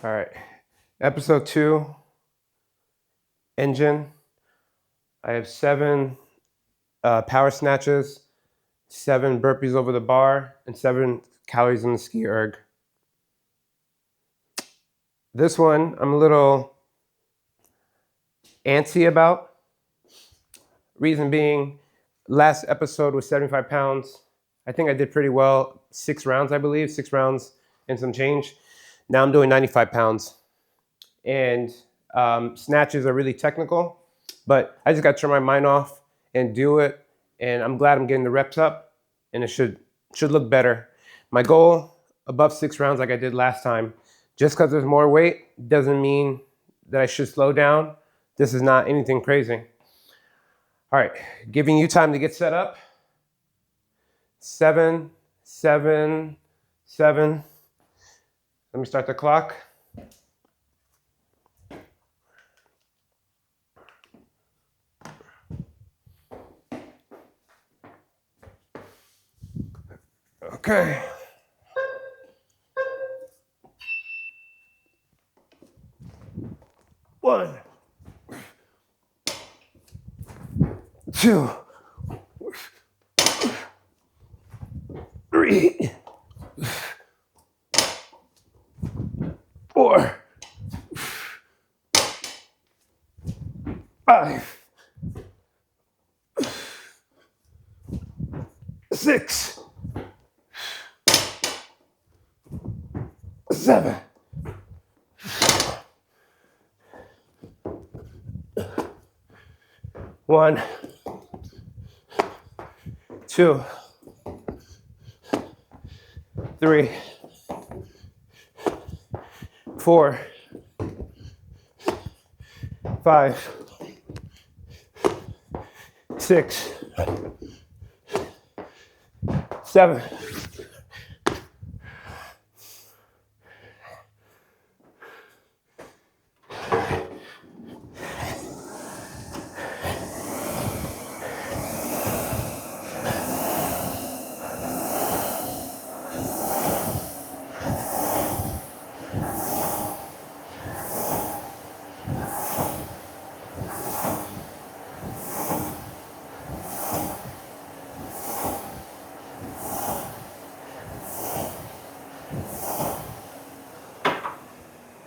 All right, episode 2, engine. I have 7 power snatches, 7 burpees over the bar, and 7 calories in the Ski Erg. This one I'm a little antsy about. Reason being, last episode was 75 pounds. I think I did pretty well. 6 rounds, I believe, 6 rounds and some change. Now I'm doing 95 pounds. And snatches are really technical, but I just got to turn my mind off and do it. And I'm glad I'm getting the reps up, and it should look better. My goal, above 6 rounds like I did last time. Just because there's more weight doesn't mean that I should slow down. This is not anything crazy. All right, giving you time to get set up. 7, 7, 7. Let me start the clock. Okay. One, 2, 3, 4, 5, 6, 7. 1, 2, 3, 4, 5, 6, 7.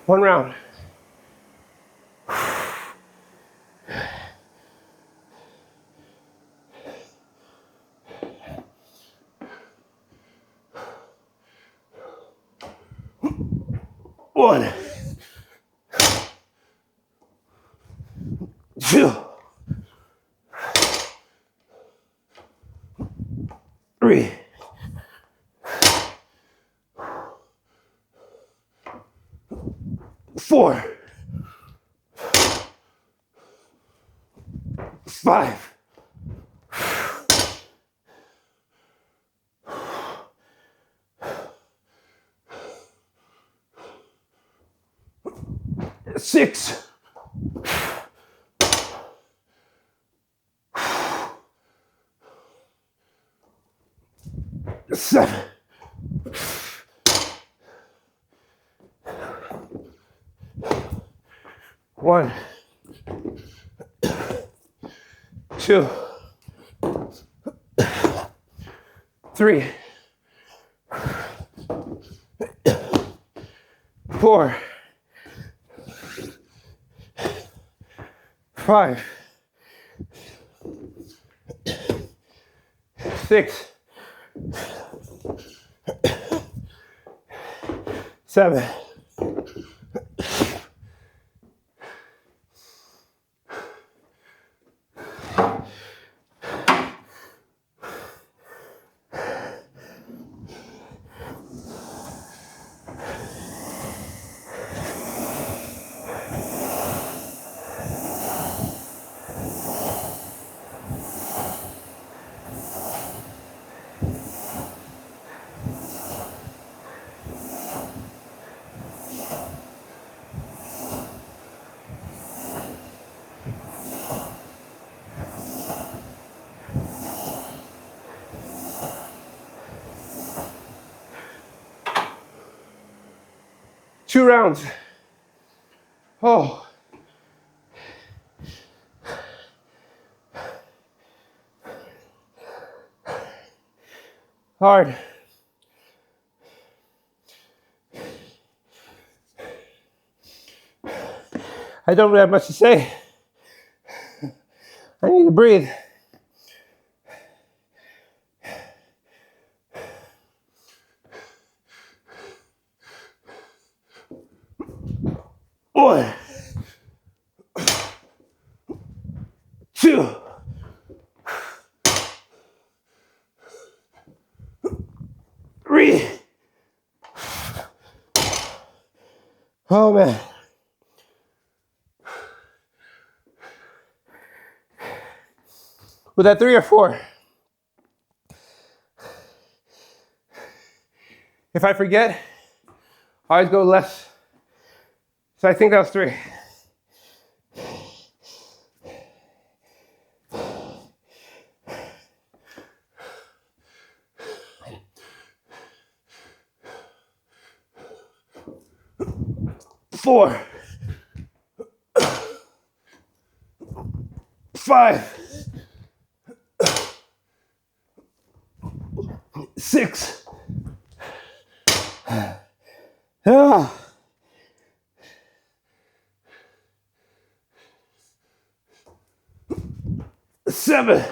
One round. One, 2, 3, 4, 5, 6, 7. 1, 2, 3, 4, 5, 6, 7. Two rounds. Oh. Hard. I don't really have much to say. I need to breathe. One, two, three. Oh man. Was that 3 or 4? If I forget, I always go less. So I think that was 3. Four, 5, 6. 7.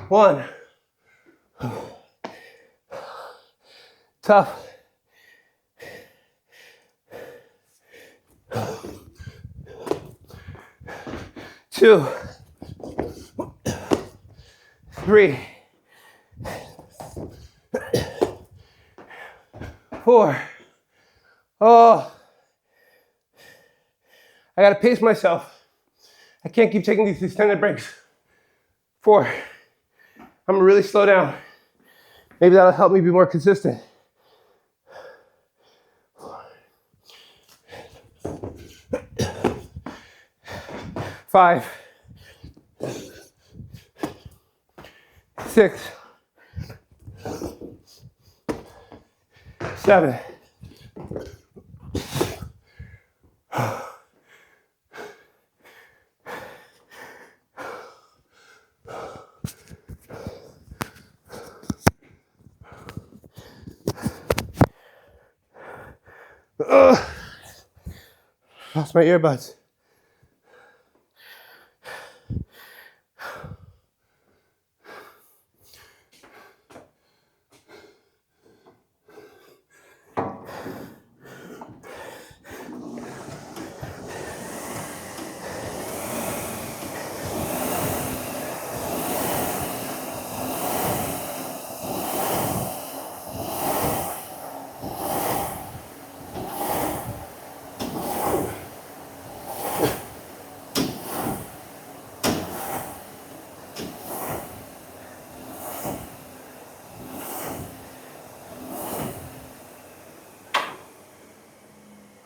1. Tough. 2, 3, 4. Oh, I gotta pace myself. I can't keep taking these extended breaks. 4. I'm gonna really slow down. Maybe that'll help me be more consistent. 5, 6, 7. Lost my earbuds.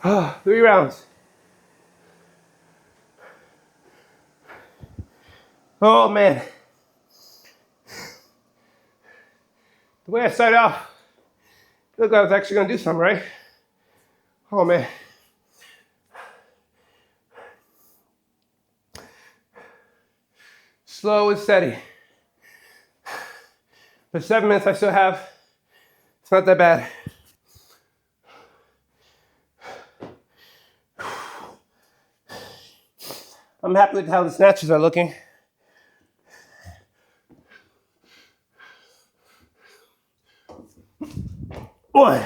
Oh, 3 rounds. Oh man. The way I started off, looked like I was actually gonna do something, right? Oh man. Slow and steady. For 7 minutes I still have. It's not that bad. I'm happy with how the snatches are looking. One.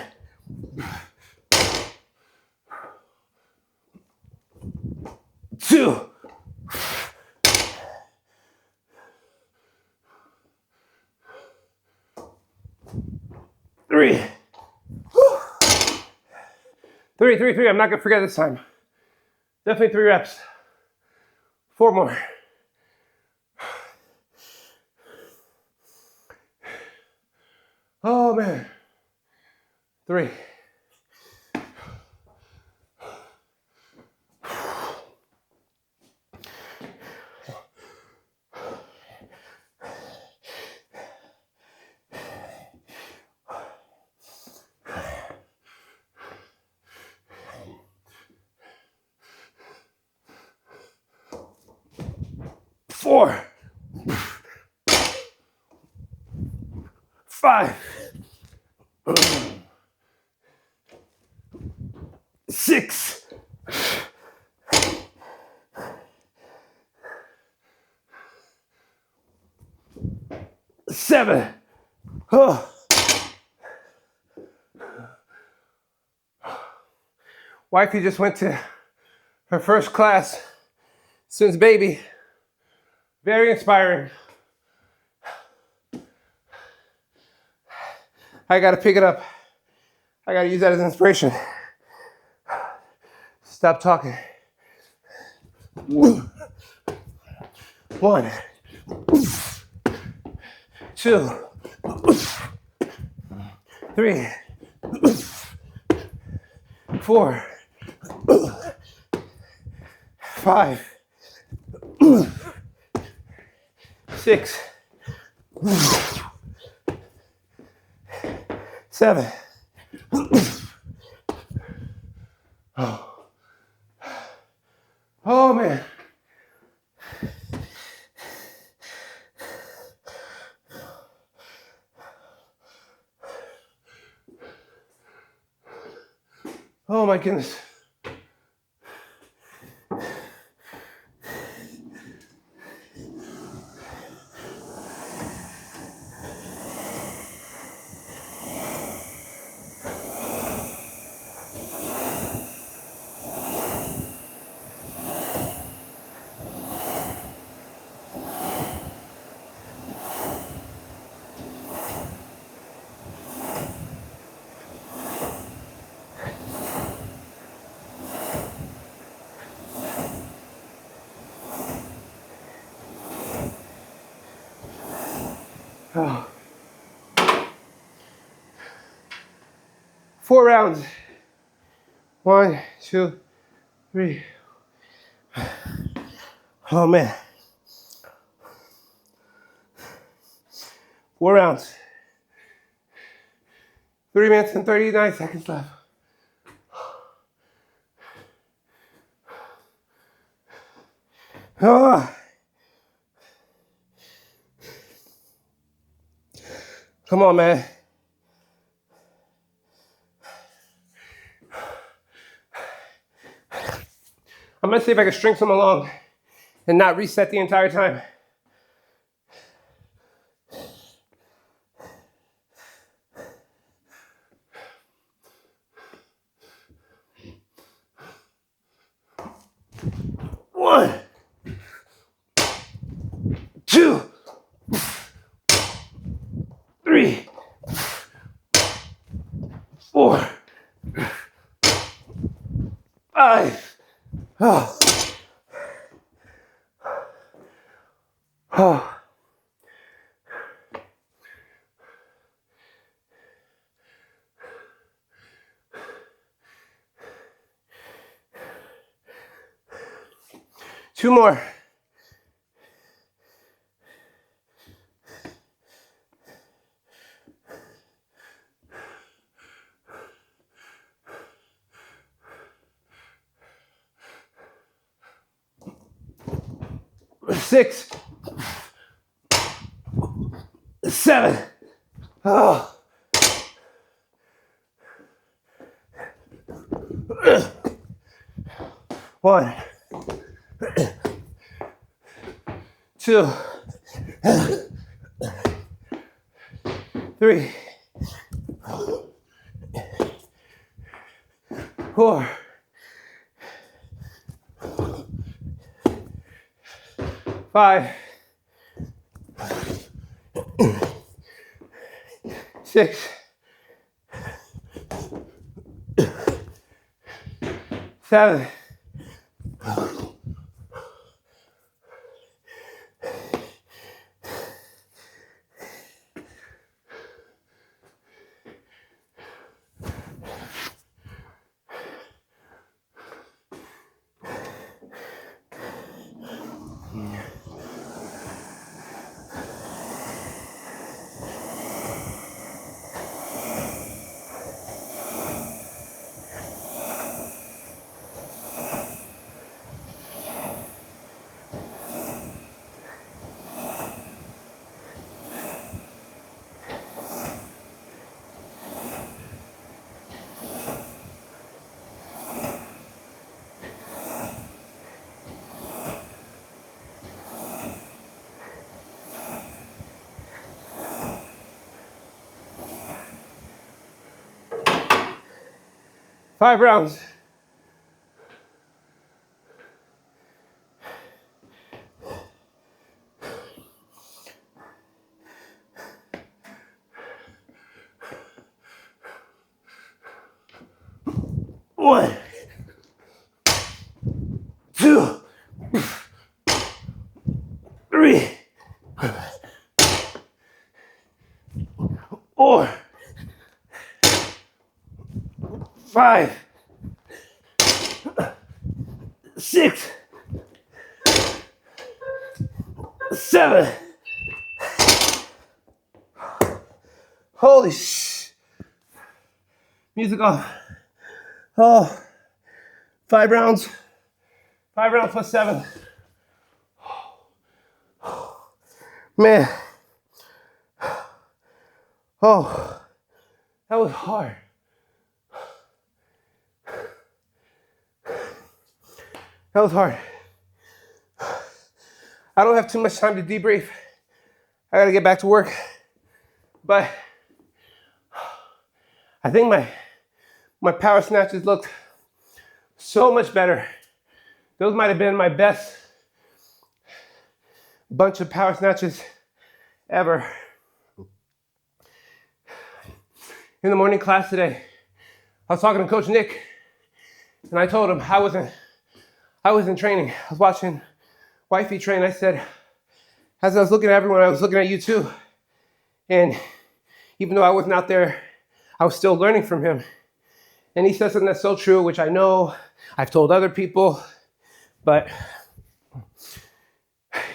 2. 3. 3. I'm not gonna forget this time. Definitely 3 reps. 4 more. Oh man. 3. 4, 5, 6, 7. Oh. Wifey just went to her first class since baby. Very inspiring. I gotta pick it up. I gotta use that as inspiration. Stop talking. 1, 2, 3, 4, 5, 6, 7. Oh man. Oh my goodness. Oh. 4 rounds. 1, 2, 3. Oh man. 4 rounds. 3 minutes and 39 seconds left. Oh. Come on, man. I'm gonna see if I can string some along and not reset the entire time. One, 2, 3, 4, 5. Oh. Oh. Two more. Six, 7. Oh. 1, 2, 3, 4, 5, 6, 7. 5 rounds. One, 2, 3, 4, 5, 6, 7. Holy sh! Music off. Oh, 5 rounds. 5 rounds plus 7. Man. Oh, that was hard. That was hard. I don't have too much time to debrief. I gotta get back to work. But I think my power snatches looked so much better. Those might have been my best bunch of power snatches ever. In the morning class today, I was talking to Coach Nick, and I told him I wasn't training. I was watching Wifey train. I said, as I was looking at everyone, I was looking at you too. And even though I wasn't out there, I was still learning from him. And he said something that's so true, which I know I've told other people, but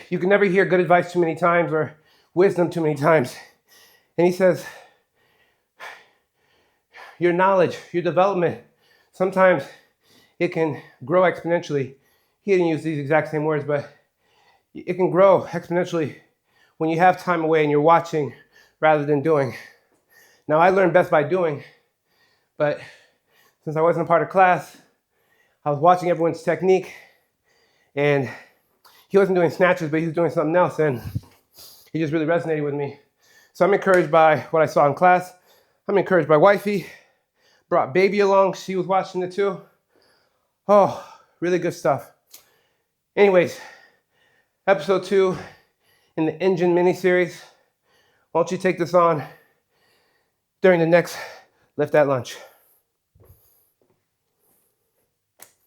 you can never hear good advice too many times or wisdom too many times. And he says, your knowledge, your development, sometimes it can grow exponentially. He didn't use these exact same words, but it can grow exponentially when you have time away and you're watching rather than doing. Now, I learned best by doing, but since I wasn't a part of class, I was watching everyone's technique, and he wasn't doing snatches, but he was doing something else, and he just really resonated with me. So I'm encouraged by what I saw in class. I'm encouraged by Wifey. Brought baby along. She was watching it too. Oh, really good stuff. Anyways, episode 2 in the engine mini-series. Why don't you take this on during the next Lift at Lunch?